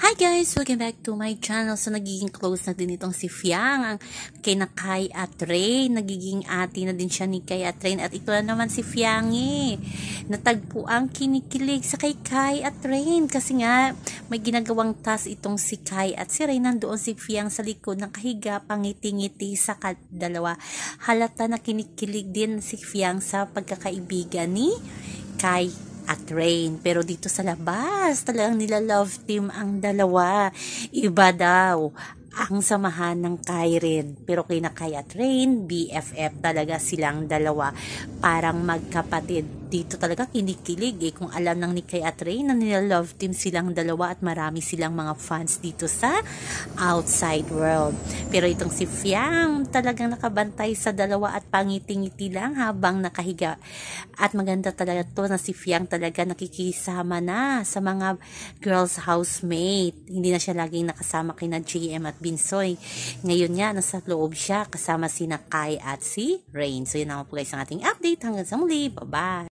Hi guys! Welcome back to my channel. So, nagiging close na din itong si Fiang kina Kai at Rain. Nagiging ate na din siya ni Kai at Rain. At ito na naman si Fiang natagpo ang kinikilig sa kay Kai at Rain. Kasi nga, may ginagawang task itong si Kai at si Rain. Nandoon si Fiang sa likod ng kahiga, pangiti-ngiti sa dalawa. Halata na kinikilig din si Fiang sa pagkakaibigan ni Kai at Rain. Pero dito sa labas, talagang nila love team ang dalawa. Iba daw ang samahan ng Kai Rin. Pero kina Kai at Rain, BFF talaga silang dalawa. Parang magkapatid. Dito talaga kinikilig kung alam ng ni Kai at Rain na nila love team silang dalawa at marami silang mga fans dito sa outside world. Pero itong si Fiang talagang nakabantay sa dalawa at pangiti-ngiti lang habang nakahiga. At maganda talaga to na si Fiang talaga nakikisama na sa mga girls housemate. Hindi na siya laging nakasama kina JM at Binsoy. Ngayon nga, nasa loob siya kasama sina Kai at si Rain. So yun naman po guys ang ating update. Hanggang sa muli. Bye-bye!